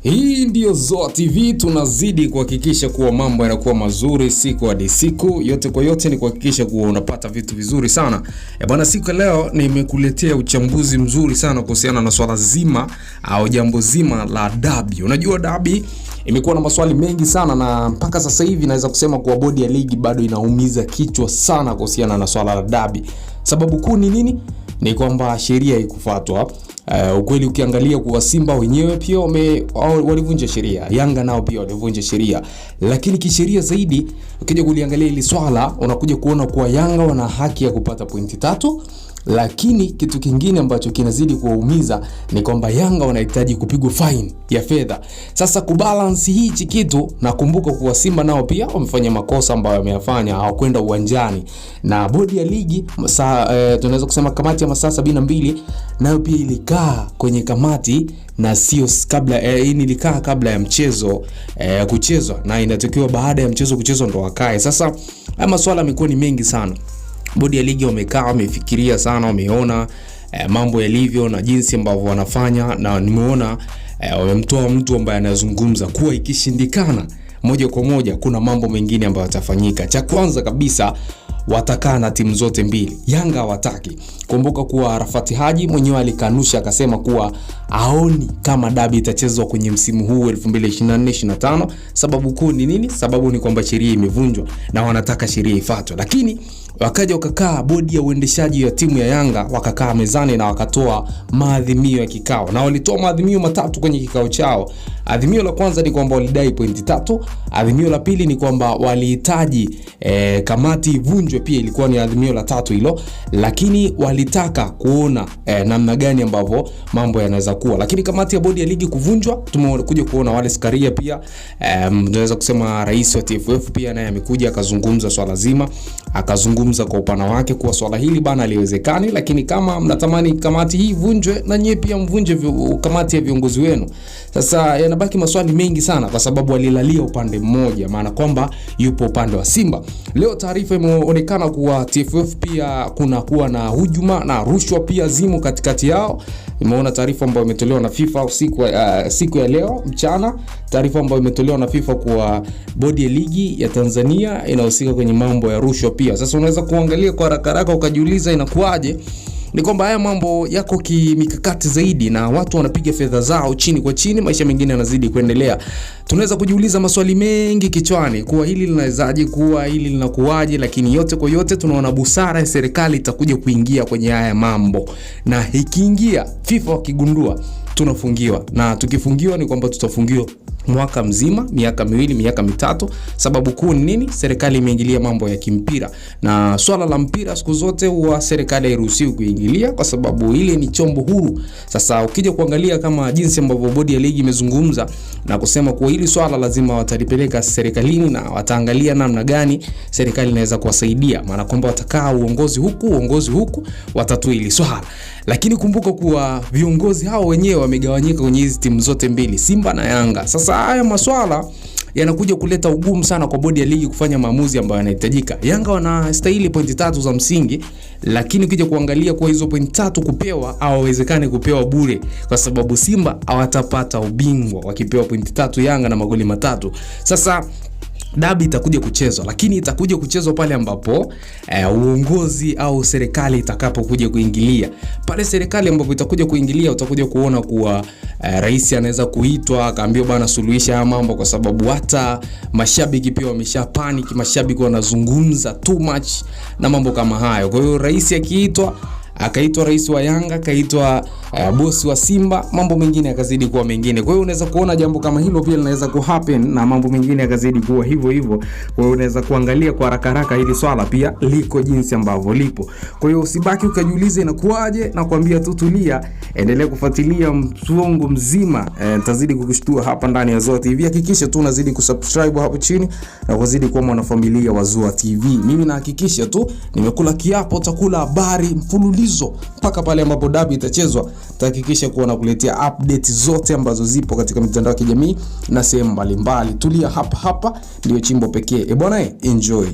Hii ndio Zoa TV, tunazidi kuhakikisha kuwa mambo yanakuwa mazuri siku hadi siku. Yote kwa yote ni kuhakikisha kuwa unapata vitu vizuri sana. Bwana, siku leo nimekuletea uchambuzi mzuri sana kuhusiana na swala zima au jambo zima la dabi. Unajua dabi imekuwa na maswali mengi sana, na mpaka sasa hivi naweza kusema kuwa bodi ya ligi bado inaumiza kichwa sana kuhusiana na swala la dabi. Sababu kuu ni nini? Ni kwamba sheria haikufuatwa. Ukweli ukiangalia kuwa Simba wenyewe pia walivunja sheria, Yanga nao pia walivunja sheria, lakini kisheria zaidi ukija kuliangalia hili swala unakuja kuona kuwa Yanga wana haki ya kupata pointi 3, lakini kitu kingine ambacho kinazidi kuwaumiza ni kwamba Yanga wanahitaji kupigwa fine ya fedha. Sasa kubalance hichi kitu, nakumbuka kuwa Simba nao pia wamefanya makosa ambayo wameyafanya, hawakwenda uwanjani, na bodi ya ligi tunaweza kusema kamati ya masaa 72 nayo pia ilikaa kwenye kamati, na sio kabla ilikaa kabla ya mchezo kuchezwa, na inatakiwa baada ya mchezo kuchezwa ndo wakae. Sasa haya masuala yamekuwa ni mengi sana. Bodi ya ligi wamekaa, wamefikiria sana, wameona mambo yalivyo na jinsi ambavyo wanafanya, na nimeona wamemtoa mtu ambaye anazungumza kuwa ikishindikana moja kwa moja kuna mambo mengine ambayo yatafanyika. Cha kwanza kabisa, watakaa na timu zote mbili. Yanga hawataki. Kumbuka kuwa Arafati Haji mwenyewe alikanusha, akasema kuwa haoni kama dabi itachezwa kwenye msimu huu 2024-25. Sababu kuu ni nini? Sababu ni kwamba sheria imevunjwa na wanataka sheria ifuatwe. Lakini wakaja wakakaa bodi ya uendeshaji ya timu ya Yanga, wakakaa mezani na wakatoa maadhimio ya kikao, na walitoa maadhimio matatu kwenye kikao chao. Adhimio la kwanza ni kwamba walidai pointi 3. Adhimio la pili ni kwamba walihitaji kamati ivunjwe, pia ilikuwa ni adhimio la 3 hilo, lakini walitaka kuona namna gani ambavyo mambo yanaweza kuwa. Lakini kamati ya bodi ya ligi kuvunjwa, tumekuja kuona wale Skaria pia, tunaweza kusema rais wa TFF pia naye amekuja akazungumza swala zima, akazungumza kwa upana wake kuwa swala hili bana haliwezekani, lakini kama mnatamani kamati hii vunjwe, na nyie pia mvunje kamati ya viongozi wenu. Sasa yanabaki maswali mengi sana, kwa sababu walilalia upande mmoja, maana kwamba yupo upande wa Simba. Leo taarifa imeonekana kuwa TFF pia kuna kuwa na hujuma na rushwa pia zimo katikati yao. Imeona taarifa ambayo imetolewa na FIFA siku ya leo mchana, taarifa ambayo imetolewa na FIFA kuwa bodi ya ligi ya Tanzania inahusika kwenye mambo ya rushwa pia. Sasa unaweza kuangalia kwa haraka ukajiuliza inakuaje? Ni kwamba haya mambo yako kimikakati zaidi, na watu wanapiga fedha zao chini kwa chini, maisha mengine yanazidi kuendelea. Tunaweza kujiuliza maswali mengi kichwani kuwa hili linawezaje kuwa, hili linakuaje, lakini yote kwa yote tunaona busara ya serikali itakuja kuingia kwenye haya mambo, na ikiingia FIFA wakigundua tunafungiwa, na tukifungiwa ni kwamba tutafungiwa mwaka mzima, miaka 2, miaka 3. Sababu kuu ni nini? Serikali imeingilia mambo ya kimpira, na swala la mpira siku zote huwa serikali hairuhusiwi kuingilia kwa sababu ile ni chombo huru. Sasa ukija kuangalia kama jinsi ambavyo bodi ya ligi imezungumza na kusema kuwa hili swala lazima watalipeleka serikalini, na wataangalia namna gani serikali inaweza kuwasaidia, maana kwamba watakaa uongozi huku watatua hili swala. Lakini kumbuka kuwa viongozi hao wenyewe wamegawanyika kwenye hizi timu zote mbili, Simba na Yanga. Sasa haya maswala yanakuja kuleta ugumu sana kwa bodi ya ligi kufanya maamuzi ambayo yanahitajika. Yanga wanastahili pointi 3 za msingi, lakini ukija kuangalia kwa hizo pointi 3 kupewa au haiwezekani kupewa bure, kwa sababu Simba hawatapata ubingwa wakipewa pointi 3 Yanga na magoli 3. Sasa dabi itakuja kuchezwa, lakini itakuja kuchezwa pale ambapo uongozi au serikali itakapokuja kuingilia. Pale serikali ambapo itakuja kuingilia, utakuja kuona kuwa rais anaweza kuitwa akaambiwa bana suluhisha haya mambo, kwa sababu hata mashabiki pia wamesha panic, mashabiki wanazungumza too much na mambo kama hayo. Kwa hiyo rais akiitwa, akaitwa rais wa Yanga, akaitwa bosi wa Simba, mambo mengine yakazidi kuwa mengine. Kwa hiyo unaweza kuona jambo kama hilo pia linaweza kuhappen, na mambo mengine yakazidi kuwa hivyo. Kwa hiyo unaweza kuangalia kwa haraka hili swala pia liko jinsi ambavyo lipo. Kwa hiyo usibaki ukajiuliza inakuaje, na kuambia tu tulia, endelea kufuatilia msongo mzima. Tazidi kukushtua hapa ndani ya Zoa TV. Hakikisha tu unazidi kusubscribe hapo chini na kuzidi kuwa mwanafamilia wa Zoa TV. Mimi nahakikisha tu nimekula kiapo utakula habari mfululizo mpaka pale ambapo dabi itachezwa. Tahakikisha kuwa nakuletea update zote ambazo zipo katika mitandao ya kijamii na sehemu mbalimbali. Tulia hapa ndio chimbo pekee. Bwana, enjoy.